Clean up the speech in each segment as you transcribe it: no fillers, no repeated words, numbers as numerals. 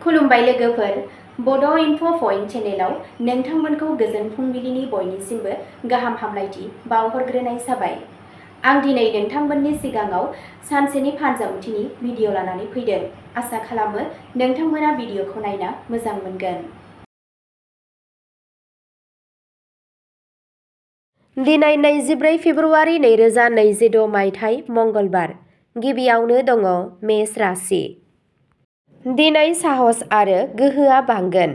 खुलुमबाय लोगोफोर, बड' इनफ' पइन्ट चेनेलाव नोंथांमोनखौ गोजोन फुंबिलिनि बयनिसिमबो गाहाम हामलायथि बावहरग्रोनाय जाबाय। आं दिनै नोंथांमोननि सिगाङाव सानसेनि फानजामुथिनि भिडिअ लानानै फैदों। आसा खालामो नोंथांमोना भिडिअखौ नायना मोजां मोनगोन। दिनै 24 फेब्रुआरि 2026 मायथाइ मंगलबार। गिबियावनो दङ मेष राशि। दिनै साहस आरो गोहोआ बांगोन।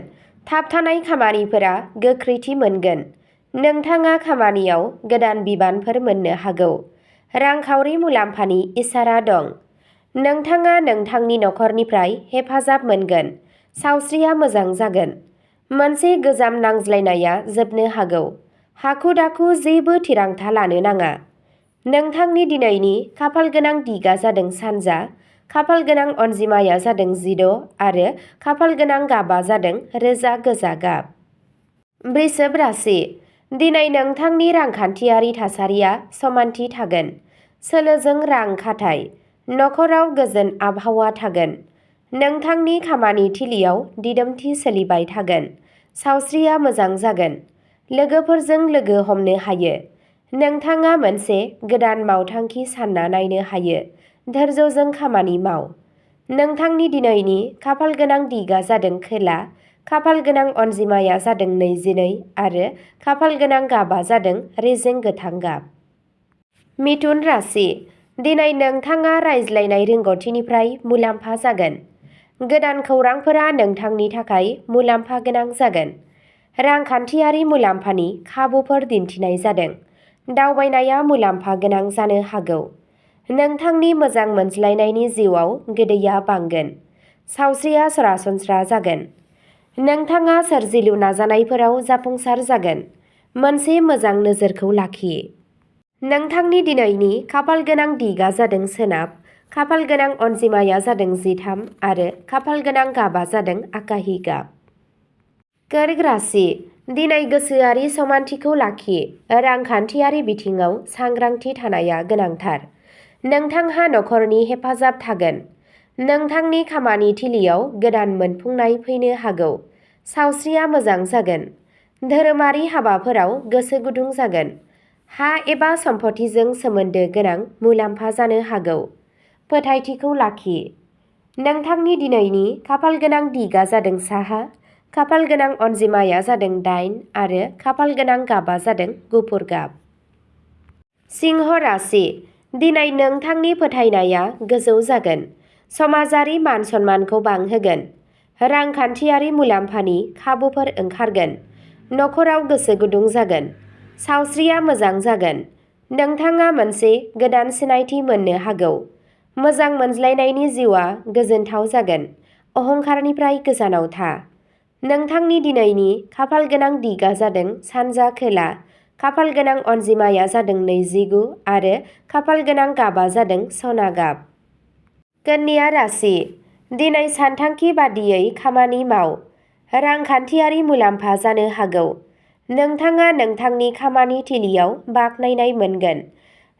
थाबथानाय खामानिफोरा गोख्रैथि मोनगोन। नोंथाङा खामानियाव गोदान बिबानफोर मोननो हागौ। रांखावरि मुलाम्फानि इसारा दं। नोंथाङा नोंथांनि नखरनिफ्राय हेफाजाब मोनगोन। सावस्रिया मोजां जागोन। मोनसे गोजाम नांज्लायनाया जोबनो हागौ। हाखु-दाखु जेबो थिरांथा लानो नाङा। नोंथांनि दिनैनि खाफालगोनां दिगा जादों सानजा, खाफालगोनां अनजिमाया जादों 16 आरो खाफालगोनां गाबा जादों रोजा गोजा गाब। वृषभ राशि। दिनै नोंथांनि रांखान्थियारि थासारिया समानथि थागोन। सोलोजों रां खाथाय। नखराव गोजोन आबहावा थागोन। नोंथांनि खामानि थिलियाव दिदोमथि सोलिबाय थागोन। सावस्रिया मोजां जागोन। लोगोफोरजों लोगो हमनो हायो। नोंथाङा मोनसे गोदान मावथांखि सानना नायनो हायो। धैर्यजों खामानि माव। नोंथांनि दिनैनि खाफालगोनां दिगा जादों खोला, खाफालगोनां अनजिमाया जादों 22 आरो खाफालगोनां गाबा जादों रेजें गोथां गाब। मिथुन राशि। दिनै नोंथाङा रायज्लायनाय रोंग'थिनिफ्राय मुलाम्फा जागोन। गोदान खौरांफोरा नोंथांनि थाखाय मुलाम्फा गोनां जागोन। रांखान्थियारि मुलाम्फानि खाबुफोर दिन्थिनाय जादों। दावबायनाया मुलाम्फा गोनां जानो हागौ। नोंथांनि मोजां मोनज्लायनायनि जिउआव गोदैया बांगोन। सावस्रिया सरासनस्रा जागोन। नोंथाङा सोरजिलु नाजानायफोराव जाफुंसार जागोन। मोनसे मोजां नोजोरखौ लाखि। नोंथांनि दिनैनि खाफालगोनां दिगा जादों सोनाब, खाफालगोनां अनजिमाया जादों 13 आरो खाफालगोनां गाबा जादों आकाहि गाब। कर्क राशि। दिनै गोसोआरि समानथिखौ लाखि। रांखान्थियारि बिथिङाव सांग्रांथि थानाया गोनांथार। नोंथांहा नखरनि हेफाजाब थागोन। नोंथांनि खामानि थिलियाव गोदान मोनफुंनाय फैनो हागौ। सावस्रिया मोजां जागोन। धोरोमारि हाबाफोराव गोसो गुदुं जागोन। हा एबा सम्पथिजों सोमोन्दो गोनां मुलाम्फा जानो हागौ। फोथायथिखौ लाखि। नोंथांनि दिनैनि खाफालगोनां दिगा जादों साहा, खाफालगोनां अनजिमाया जादों 8 आरो खाफालगोनां गाबा जादों गुफुर गाब। सिंह राशि। दिनै नोंथांनि फोथायनाया गोजौ जागोन। समाजारि मान-सन्मानखौ बांहोगोन। रांखान्थियारि मुलाम्फानि खाबुफोर ओंखारगोन। नखराव गोसो गुदुं जागोन। सावस्रिया मोजां जागोन। नोंथाङा मोनसे गोदान सिनायथि मोननो हागौ। मोजां मोनज्लायनायनि जिउआ गोजोनथाव जागोन। अहंकारनिफ्राय गोजानाव था। नोंथांनि दिनैनि खाफालगोनां दिगा जादों सानजा खोला, खाफालगोनां अनजिमाया जादों 29 आरो खाफालगोनां गाबा जादों सना गाब। कन्या राशि। दिनै सानथांखि बादियै खामानि माव। रांखान्थियारि मुलाम्फा जानो हागौ। नोंथाङा नोंथांनि खामानि थिलियाव बाख्नायनाय मोनगोन।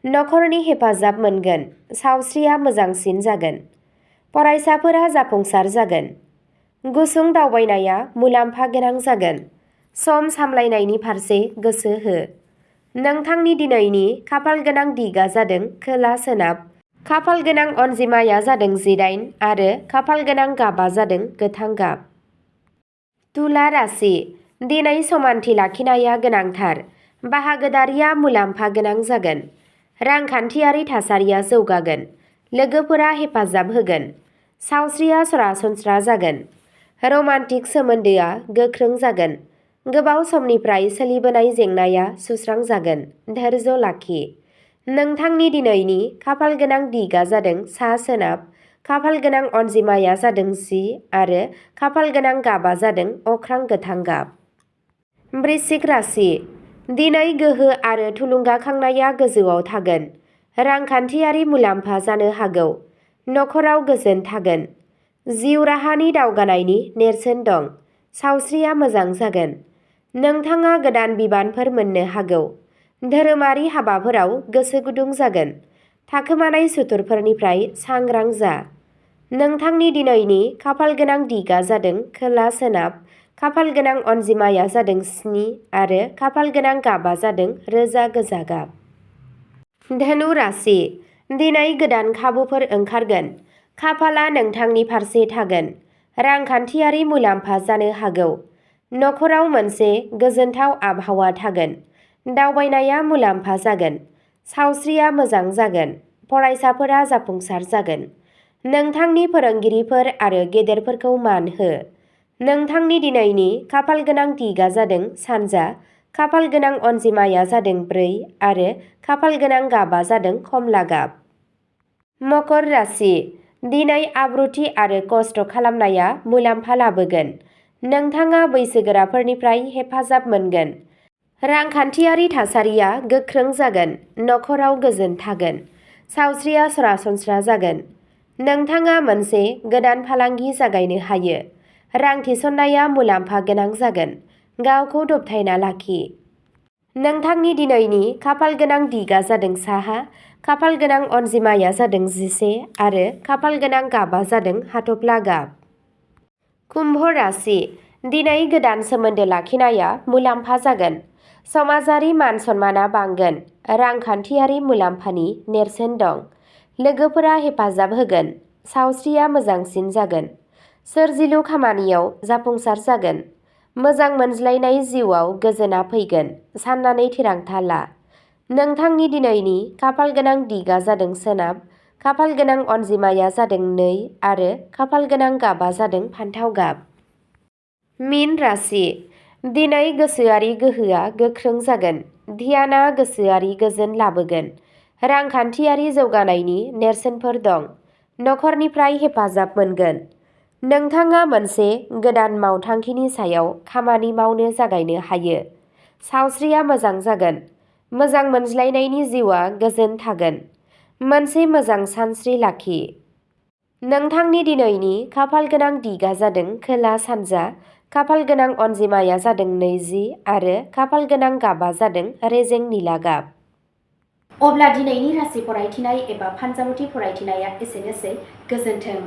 नखरनि हेफाजाब मोनगोन। सावस्रिया मोजांसिन जागोन। फरायसाफोरा जाफुंसार जागोन। गुसुं दावबायनाया मुलाम्फा गोनां जागोन। सम सामलायनायनि फारसे गोसो हो। नोंथांनि दिनैनि खाफालगोनां दिगा जादों खोला सोनाब, खाफालगोनां अनजिमाया जादों 18 आरो खाफालगोनां गाबा जादों गोथां गाब। तुला राशि। दिनै समानथि लाखिनाया गोनांथार। बाहागोदारिया मुलाम्फा गोनां जागोन। रांखान्थियारि थासारिया जौगागोन। लोगोफोरा हेफाजाब होगोन। सावस्रिया सरासनस्रा जागोन। रमान्टिक सोमोन्दोआ गोख्रों जागोन। गोबाव समनिफ्राय सोलिबोनाय जेंनाया सुस्रांजागोन। धैर्य लाखि। नोंथांनि दिनैनि खाफालगोनां दिगा जादों सा-सोनाब, खाफालगोनां अनजिमाया जादों 10 आरो खाफालगोनां गाबा जादों अख्रां गोथां गाब। वृश्चिक राशि। दिनै गोहो आरो थुलुंगाखांनाया गोजौआव थागोन। रांखान्थियारि मुलाम्फा जानो हागौ। नखराव गोजोन थागोन। जिउ राहानि दावगानायनि नेरसोन दं। सावस्रिया मोजां जागोन। नोंथाङा गोदान बिबानफोर मोननो हागौ। धोरोमारि हाबाफोराव गोसो गुदुं जागोन। थाखोमानाय सुथुरफोरनिफ्राय सांग्रां जा। नोंथांनि दिनैनि खाफाल गोनां दिगा जादों खोला सोनाब, खाफाल गोनां अनजिमाया जादों 7 आरो खाफाल गोनां गाबा जादों रोजा गोजा गाब। धनु राशि, दिनै गोदान खाबुफोर ओंखारगोन। खाफाला नोंथांनि फारसे थागोन। रांखान्थियारि मुलाम्फा जानो हागौ। नखराव मोनसे गोजोनथाव आबहावा थागोन। दावबायनाया मुलाम्फा जागोन। सावस्रिया मोजां जागोन। फरायसाफोरा जाफुंसार जागोन। नोंथांनि फोरोंगिरिफोर आरो गेदेरफोरखौ मान हो। नोंथांनि दिनैनि खाफाल गोनां दिगा जादों सानजा, खाफाल गोनां अनजिमाया जादों 4 आरो खाफाल गोनां गाबा जादों खमला गाब। मकर राशि, दिनै आब्रुथि आरो खस्थ' खालामनाया मुलाम्फा लाबोगोन। नोंथाङा बैसोगोराफोरनिफ्राय हेफाजाब मोनगोन। रांखान्थियारि थासारिया गोख्रों जागोन। नखराव गोजोन थागोन। सावस्रिया सरासनस्रा जागोन। नोंथाङा मोनसे गोदान फालांगि जागायनो हायो। रां थिसननाया मुलाम्फा गोनां जागोन। गावखौ दबथायना लाखि। नोंथांनि दिनैनि खाफाल गोनां दिगा जादों साहा, खाफाल गोनां अनजिमाया जादों 11 आरो खाफाल गोनां गाबा जादों हाथफ्ला गाब। कुम्भ राशि, दिनै गोदान सोमोन्दो लाखिनाया मुलाम्फा जागोन। समाजारि मान सन्माना बांगोन। रांखान्थियारि मुलाम्फानि नेरसोन दं। लोगोफोरा हेफाजाब होगोन। सावस्रिया मोजांसिन जागोन। सोरजिलु खामानियाव जाफुंसार जागोन। मोजां मोनज्लायनाय जिउआव गोजोना फैगोन। साननानै थिरांथा ला। नोंथांनि दिनैनि खाफाल गोनां दिगा जादों सोनाब, खाफाल गोनां अनजिमाया जादों 2 आरो खाफाल गोनां गाबा जादों फान्थाव गाब। मीन राशि, दिनै गोसोआरि गोहोआ गोख्रों जागोन। ध्यानआ गोसोआरि गोजोन लाबोगोन। रांखान्थियारि जौगानायनि नेरसोनफोर दं। नखरनिफ्राय हेफाजाब मोनगोन। नोंथाङा मोनसे गोदान मावथांखिनि सायाव खामानि मावनो जागायनो हायो। सावस्रिया मोजां जागोन। मोजां मोनज्लायनायनि जिउआ गोजोन थागोन। मोनसे मोजां सानस्रि लाखि। नोंथांनि दिनैनि खाफाल गोनां दिगा जादों खोला सानजा, खाफाल गोनां अनजिमाया जादों 20 आरो खाफाल गोनां गाबा जादों रेजें निला गाब। अब्ला दिनैनि राशि फरायथिनाय एबा फानजामुथि फरायथिनाया एसेनोसै। गोजोन्थों।